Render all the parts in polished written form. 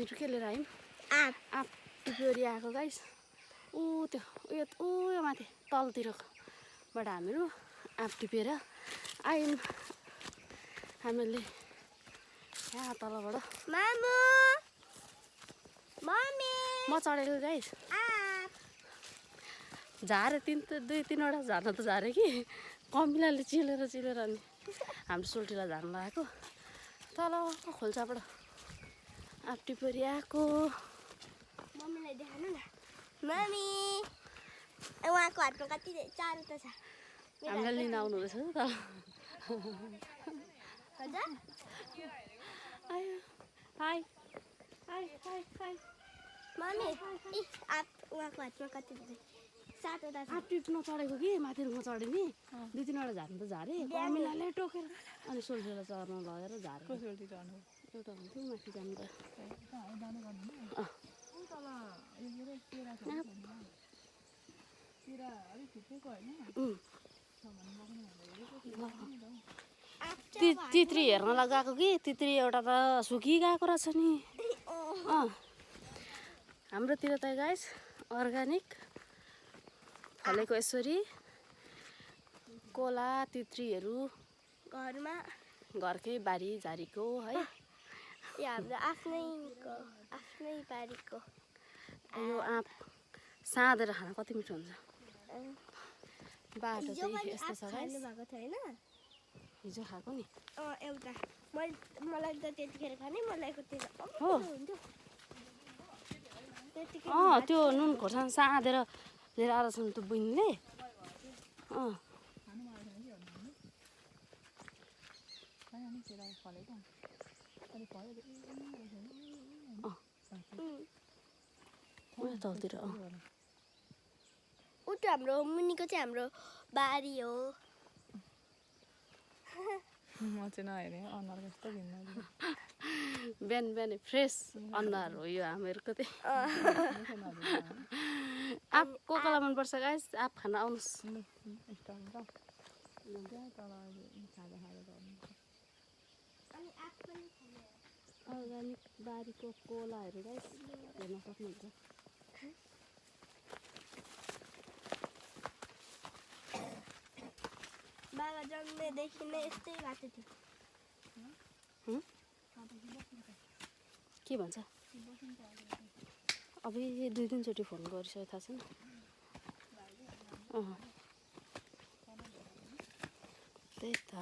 मिठो के लिएर आयौँ आप टिप्योरी आएको गाइस त्यो उयो माथि तलतिरबाट हामीहरू आँप टिपेर आयौँ हामीले यहाँ तलबाट मामु मम्मी म चढेको गाइस झारे दुई तिनवटा झार्न त झारे कि कमिलाले चिलेर अनि हाम्रो सोल्टीलाई झार्न लगाएको तल खोल्साबाट आँप टिप्योरी आएको मम्मीलाई देखाउनु न मम्मी उहाँको हातमा कति चारवटा छ हामीलाई लिन आउनु रहेछ त हजुर आयो high high high high mummy आप उहाँको हातमा कति सातवटा छ आँप टिप्न चढेको कि माथि रुखमा चढेँ नि दुई तिनवटा झार्नु त झारेँ कमिलाले टोकेर अनि सोल्टीलाई चढ्न लगेर झारेँ एउटा हुन्थ्यो माथि जानु त तित्री हेर्न लगाएको कि तित्री एउटा त सुकिगएको रहेछ नि हाम्रोतिर त गाइस अर्ग्यानिक फलेको यसरी कोला तित्रीहरू घरमा घरकै बारी झारीको है यो हाम्रो आफ्नै बारीको यो आँप साँधेर खान कति मिठो हुन्छ बाटो चाहिँ यस्तो छ गाइस भएको थियो होइन हिजो खाएको नि एउटा मलाई त त्यतिखेर खाने मलाई हो त्यो नुन खोर्सानी साँधेर लिएर आएर छन् त्यो बहिनीले तलतिर उठो हाम्रो मुनिको चाहिँ हाम्रो बारी हो म चाहिँ नहेरेँ अनुहार कस्तो घिन्न बिहान बिहानै फ्रेस अनुहार हो यो हामीहरूको चाहिँ आँप को कोलाई मनपर्छ गाइस आँप खान आउनुहोस् अर्ग्यानिक बारीको कोलाहरू गाइस हेर्न सक्नुहुन्छ बाबा जन्मेदेखि नै यस्तै बाटो थियो के भन्छ अब दुई तिनचोटि फोन गरिसकेको थाहा छैन त्यही त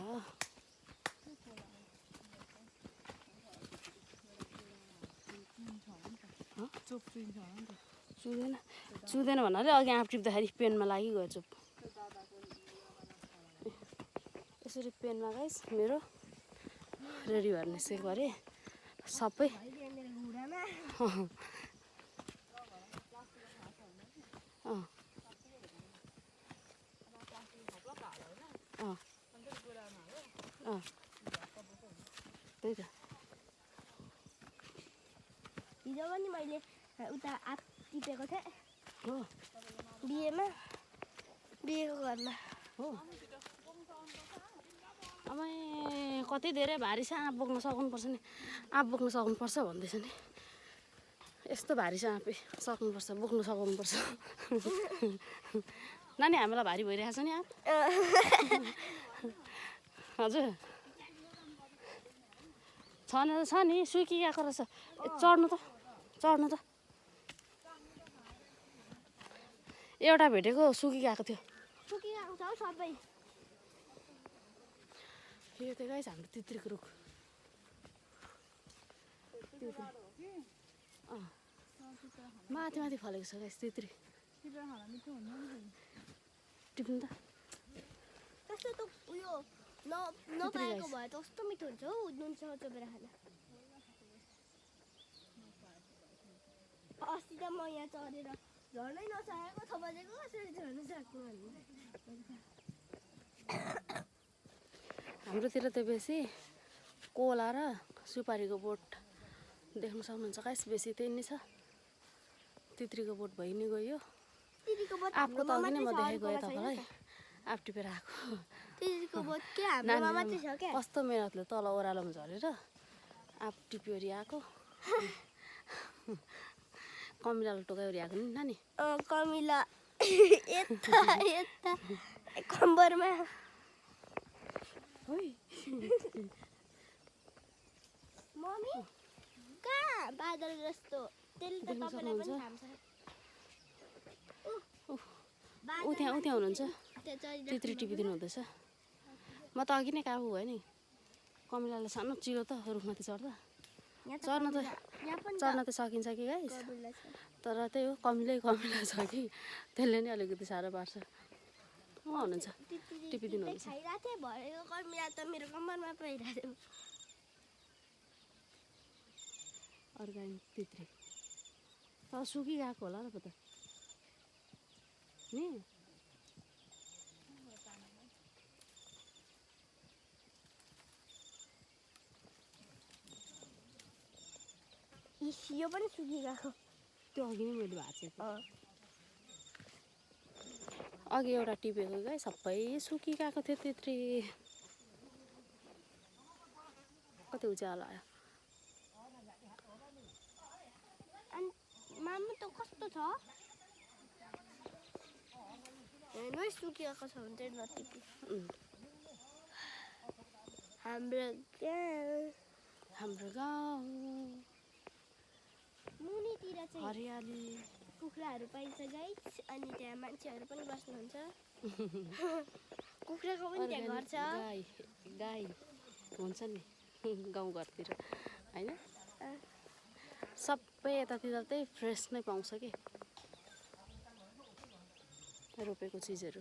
चुँदैन भन्नाले अघि आँप टिप्दाखेरि पेनमा लागिगयो चुप यसरी पेनमा गाइस मेरो रेडी भएर निस्केको अरे सबै त्यही त हिजो पनि मैले उता आँप टिपेको थिएँ हो बिहेको घरमा हो अब कति धेरै भारी छ आँप बोक्न सक्नुपर्छ नि आँप बोक्न सक्नुपर्छ भन्दैछ नि यस्तो भारी छ आँपै सक्नुपर्छ बोक्नु सघाउनुपर्छ नानी हामीलाई भारी भइरहेको छ नि आँप हजुर छ नि सुकिगएको रहेछ चढ्नु त एउटा भेटेको सुकिगएको थियो सुकिरहेको छ सबै यो त गाइस हाम्रो तित्रीको रुख माथि फलेको छ गाइस तित्री टिप्नु त कस्तो त उयो नपाएको भए त कस्तो मिठो हुन्छ हौ नुनसँग चोपेर खान अस्ति त म यहाँ चढेर झर्नै नसकेको छ बजेको कसरी झर्न सक्नु हाम्रोतिर त बेसी कोला र सुपारीको बोट देख्न सक्नुहुन्छ गाइस बेसी त्यही नै छ तित्रीको बोट भइ नै गयो आँपको त अघि नै म देखेको गएँ तपाईँलाई आँप टिपेर आएको कस्तो मेहनतले तल ओह्रालोमा झरेर आँप टिप्योरी आएको कमिलालाई टोकायो ल्याएको नि नानी कमिला यता यता कम्बरमा मम्मी कहाँ बादल जस्तो त्यसले त तपाईँलाई पनि थाहा छ ऊ त्यहाँ हुनुहुन्छ त्यो चरी तित्री टिपिदिनु हुँदैछ म त अघि नै काबु भयो नि कमिलालाई सानो चियो त रुखमाथि चढ्दा चढ्न त सकिन्छ कि गाइस तर त्यही हो कमिला छ कि त्यसले नै अलिकति साह्रो पार्छ हुनुहुन्छ टिपिदिनु हुँदैछ खाइरहेको थिएँ भरेको कमिला त मेरो कम्मरमा पाइरहेको थियो अर्ग्यानिक तित्री तर सुकिगएको होला र पो त नि यो पनि सुकिगएको त्यो अघि नै मैले भाँचेको अघि एउटा टिपेको क्या सबै सुकिगएको थियो तित्री कति उज्यालो आयो अनि मामु त कस्तो छ हेर्नु है सुकिएको छ भने चाहिँ नटिपी हाम्रो गाउँ मुनितिर चाहिँ हरियाली कुखुराहरू पाइन्छ गाइस अनि त्यहाँ मान्छेहरू पनि बस्नुहुन्छ कुखुराको पनि त्यहाँ घर छ गाई हुन्छ नि गाउँघरतिर होइन सबै यतातिर चाहिँ फ्रेस नै पाउँछ कि रोपेको चिजहरू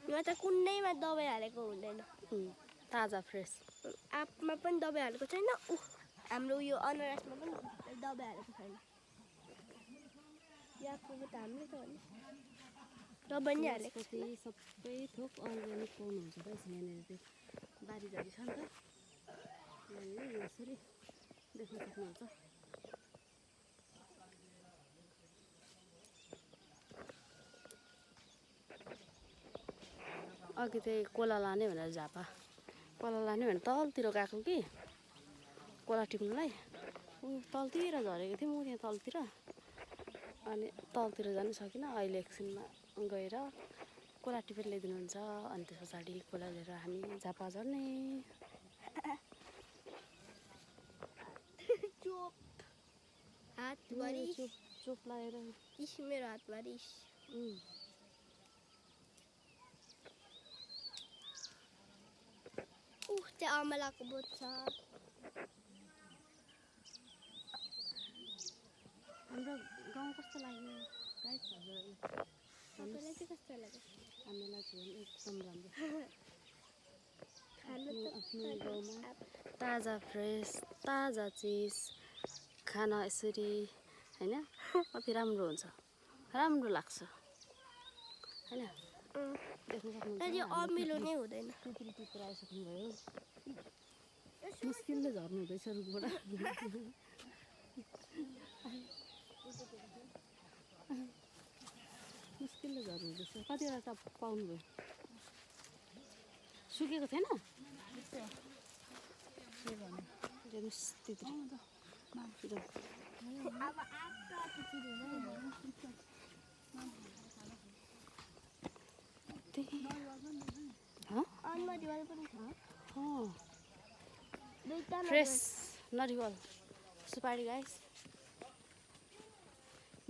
यहाँ त कुनैमा दबाई हालेको हुँदैन ताजा फ्रेस आँपमा पनि दबाई हालेको छैन हाम्रो यो अनारसमा पनि दबाई हालेको छैन याको त हाम्रै त हो नि दबाई नै हालेको सबै थोक अर्ग्यानिक पाउनुहुन्छ रहेछ यहाँनिर चाहिँ बारीझारी छ नि त यहाँनिर यसरी देख्न सक्नुहुन्छ अघि चाहिँ कोला लाने भनेर झापा कोला लाने भनेर तलतिर गएको कि कोला टिप्नुलाई तलतिर झरेको थिएँ म त्यहाँ तलतिर अनि तलतिर जानु सकिनँ अहिले एकछिनमा गएर कोला टिपेर ल्याइदिनुहुन्छ अनि त्यस पछाडि कोला लिएर हामी झापा झर्ने हातभरि चोप लगाएर मेरो हातभरि त्यहाँ अमलाको बोट छ हाम्रो गाउँ कस्तो लाग्यो गाइस हजुरहरूले तपाईँलाई चाहिँ कस्तो लाग्यो हामीलाई चाहिँ एकदम राम्रो आफ्नो गाउँमा ताजा फ्रेस ताजा चिज खाना यसरी होइन कति राम्रो हुन्छ राम्रो लाग्छ होइन देख्न सक्नुहुन्छ अमिलो नै हुँदैन तित्री टिपेर आइसक्नुभयो मुस्किलले झर्नु हुँदैछ रुखबाट मुस्किलले झर्नु हुँदैछ कतिवटा त पाउनुभयो सुकेको थिएन हेर्नुहोस् तित्री फ्रेस नरिवल सुपारी गाइस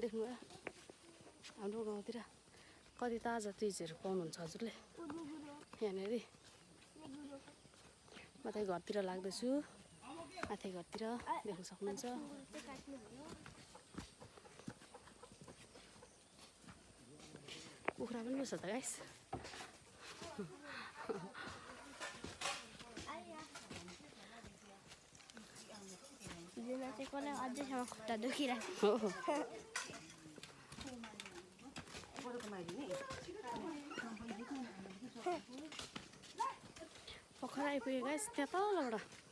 देख्नुभयो हाम्रो गाउँतिर कति ताजा चिजहरू पाउनुहुन्छ हजुरले यहाँनिर म त घरतिर लाग्दैछु माथि घरतिर देख्न सक्नुहुन्छ कुखुरा पनि बस्छ त गाइस चाहिँ कसलाई अझैसम्म खुट्टा दुखिरहेको हो पोखरा आइपुग्यो गाइस त्यहाँ तलबाट